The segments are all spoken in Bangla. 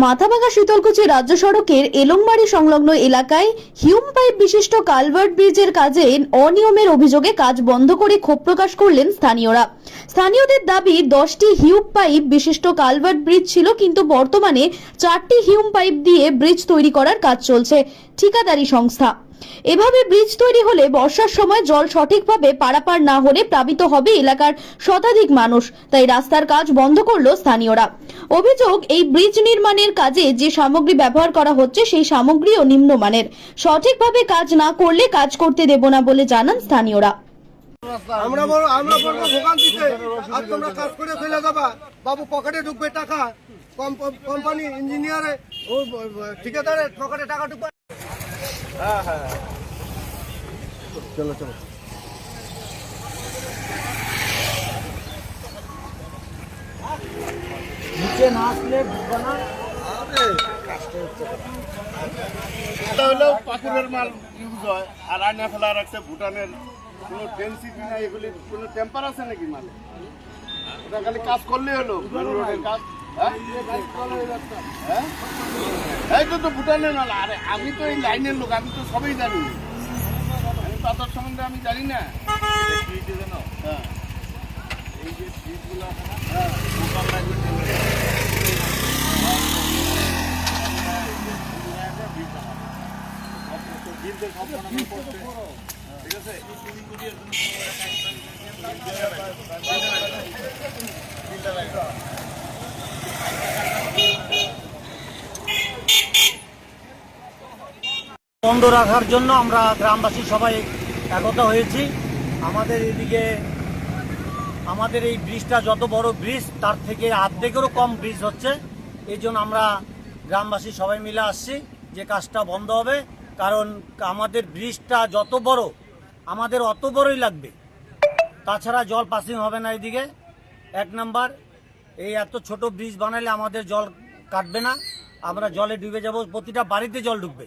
মাথাভাঙা শীতলকুচি রাজ্য সড়কের এলংবাড়ি সংলগ্ন এলাকায় হিউম পাইপ বিশিষ্ট কালভার্ট ব্রিজের কাজে অনিয়মের অভিযোগে কাজ বন্ধ করে ক্ষোভ প্রকাশ করলেন স্থানীয়রা। স্থানীয়দের দাবি 10টি হিউম পাইপ বিশিষ্ট কালভার্ট ব্রিজ ছিল, কিন্তু বর্তমানে 4টি হিউম পাইপ দিয়ে ব্রিজ তৈরি করার কাজ চলছে ঠিকাদারি সংস্থা। এভাবে ব্রিজ তৈরি হলে বর্ষার সময় জল সঠিকভাবে পারাপার না হলে প্লাবিত হবে এলাকার শতাধিক মানুষ, তাই রাস্তার কাজ বন্ধ করলো স্থানীয়রা। অভিযোগ, এই ব্রিজ নির্মাণের কাজে যে সামগ্রী ব্যবহার করা হচ্ছে সেই সামগ্রীও নিম্নমানের, সঠিকভাবে কাজ না করলে কাজ করতে দেব না বলে জানান স্থানীয়রা। আমরা বলবো ভোগান্তিতে আর তোমরা কাজ করে ফেলে যাবা, বাবু পকেটে ঢুকবে টাকা, কোম্পানি ইঞ্জিনিয়ারে ও ঠিকাদারের পকেটে টাকা ঢুকবে। হ্যাঁ হ্যাঁ চলো চলো। নিচে না আসলে ঢুকবে না। এটা হলো পাকুড়ের মাল ইউজ হয়, আর আয়না ফেলা রাখছে ভুটানের। কোনো ডেন্সিটি নাই, এগুলি কোনো টেম্পার আছে নাকি মালে? এটা খালি কাজ করলেই হলো রোডের কাজ। হ্যাঁ এই তো ভুটানের মাল। আরে আমি তো এই লাইনের লোক, আমি তো সবই জানি। আমি পাথর সম্বন্ধে আমি জানি না। হ্যাঁ এই যে ব্রিজগুলো আছে না, হ্যাঁ লোকাল লাগবে। ঠিক আছে, বন্ধ রাখার জন্য আমরা গ্রামবাসী সবাই একতা হয়েছি। আমাদের এদিকে আমাদের এই ব্রিজটা যত বড় ব্রিজ তার থেকে অর্ধেকেরও কম ব্রিজ হচ্ছে। এই জন্য আমরা গ্রামবাসী সবাই মিলে আসছি যে কাজটা বন্ধ হবে, কারণ আমাদের ব্রিজটা যত বড় আমাদের অত বড়ই লাগবে, তাছাড়া জল পাসিং হবে না এদিকে। এক নাম্বার, এই এত ছোট ব্রিজ বানালে আমাদের জল কাটবে না, আমরা জলে ডুবে যাব, প্রতিটা বাড়িতে জল ঢুকবে।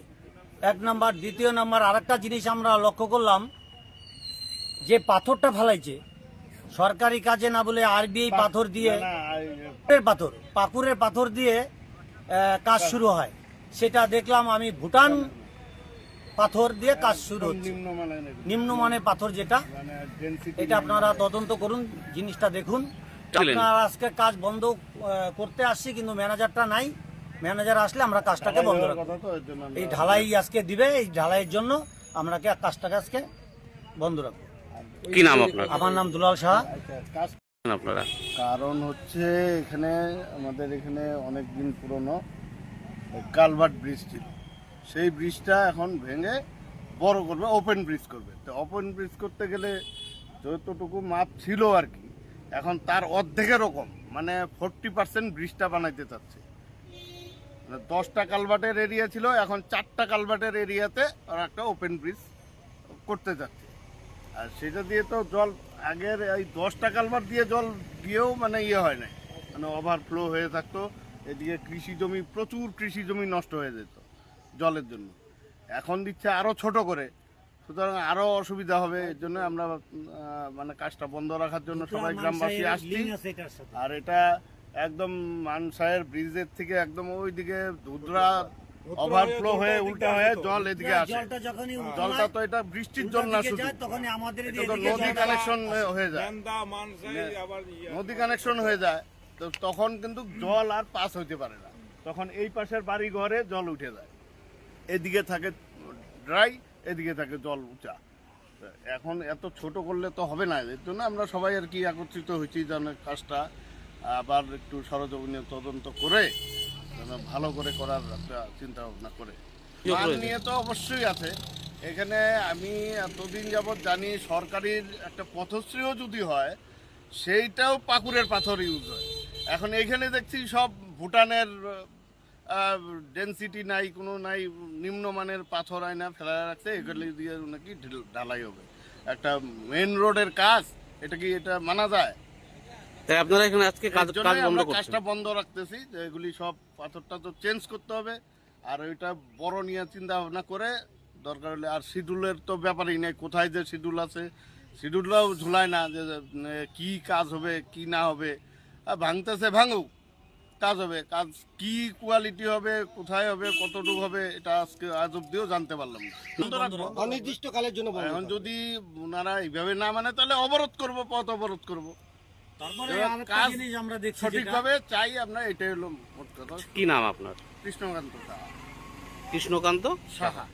এক নাম্বার। দ্বিতীয় নাম্বার, আরেকটা জিনিস আমরা লক্ষ্য করলাম যে পাথরটা ফেলাইছে সরকারি কাজে না বলে আরবিআই পাথর দিয়ে, পাকুড়ের পাথর দিয়ে কাজ শুরু হয়, সেটা দেখলাম আমি ভুটান পাথর দিয়ে কাজ শুরু হচ্ছে, নিম্নমানের পাথর যেটা। এটা আপনারা তদন্ত করুন, জিনিসটা দেখুন। আপনারা আজকে কাজ বন্ধ করতে আসছি, কিন্তু ম্যানেজারটা নাই। ম্যানেজার আসলে আমরা কাজটাকে বন্ধ রাখবো। এই ঢালাই আজকে দিবে, এই ঢালাইয়ের জন্য আমরা কাজটাকে আজকে বন্ধ রাখবো। কি নাম আপনার? আমার নাম দুলাল সাহা। আপনারা কারণ হচ্ছে এখানে আমাদের এখানে অনেক দিন পুরনো কালভার্ট ব্রিজ ছিল, সেই ব্রিজটা এখন ভেঙে বড় করবে, ওপেন ব্রিজ করবে। তো ওপেন ব্রিজ করতে গেলে যতটুকু মাপ ছিল আর কি, এখন তার অর্ধেকেরও কম, মানে 40% ব্রিজটা বানাইতে চাচ্ছে। 10টা কালভার্টের এরিয়া ছিল, এখন 4টা কালভার্টের এরিয়াতে ওরা একটা ওপেন ব্রিজ করতে যাচ্ছে। আর সেটা দিয়ে তো জল আগের এই 10টা কালভার্ট দিয়ে জল গিয়েও মানে ইয়ে হয় না, মানে ওভারফ্লো হয়ে থাকতো। এদিকে কৃষি জমি, প্রচুর কৃষি জমি নষ্ট হয়ে যেত জলের জন্য। এখন দিচ্ছে আরও ছোট করে, সুতরাং আরও অসুবিধা হবে। এর জন্য আমরা মানে কাজটা বন্ধ রাখার জন্য সবাই গ্রামবাসী আসছি। আর এটা একদম মানসাহের ব্রিজের থেকে একদম ওইদিকে ধুধরা ওভারফ্লো হয়ে উল্টা হয়ে জল এদিকে আসে। জলটা তো এটা বৃষ্টির জল না, শুধু এটা তো নদী কানেকশন হয়ে যায়, নদী কানেকশন হয়ে যায়। তো তখন কিন্তু জল আর পাস হইতে পারে না, তখন এই পাশের বাড়ি ঘরে জল উঠে যায়, এদিকে থাকে ড্রাই, এদিকে থাকে জল উঁচা। এখন এত ছোট করলে তো হবে না, এর জন্য আমরা সবাই আর কি একত্রিত হয়েছি যেন কাজটা আবার একটু সরজমিনে তদন্ত করে ভালো করে করার একটা চিন্তা ভাবনা করে। মান নিয়ে তো অবশ্যই আছে এখানে। আমি এতদিন যাবৎ জানি সরকারির একটা পথশ্রীও যদি হয়, সেইটাও পাকুড়ের পাথর ইউজ হয়। এখন এইখানে দেখছি সব ভুটানের ডেন্সিটি নাই, কোনো নাই, নিম্নমানের পাথর আয়না ফেলা রাখছে, এগুলি দিয়ে নাকি ঢালাই হবে। একটা মেন রোডের কাজ, এটা কি এটা মানা যায়? তাই আপনারা এখানে আজকে কাজটা বন্ধ রাখতেছি, যে এগুলি সব পাথরটা তো চেঞ্জ করতে হবে। আর ওইটা বড় নিয়ে চিন্তা ভাবনা করে দরকার হলে, আর শিডিউলের তো ব্যাপারই নেই, কোথায় যে শিডিউল আছে শিডিউলটাও ঝুলায় না, যে কি কাজ হবে কি না হবে। ভাঙতেছে ভাঙুক, কাজ হবে। কাজ কি কোয়ালিটি হবে, কোথায় হবে, কতটুকু হবে, এটা আজকে আজ অব্দিও জানতে পারলাম না। বন্ধ রাখবো। অনির্দিষ্টকালের জন্য বন্ধ এখন যদি ওনারা এইভাবে না মানে তাহলে অবরোধ করব, পথ অবরোধ করব। তারপরে এবার আরেকটা কাজ জিনিস আমরা দেখছি সঠিকভাবে চাই আমরা, এটাই হলো মোট কথা। কি নাম আপনার? কৃষ্ণকান্ত সাহা। কৃষ্ণকান্ত সাহা।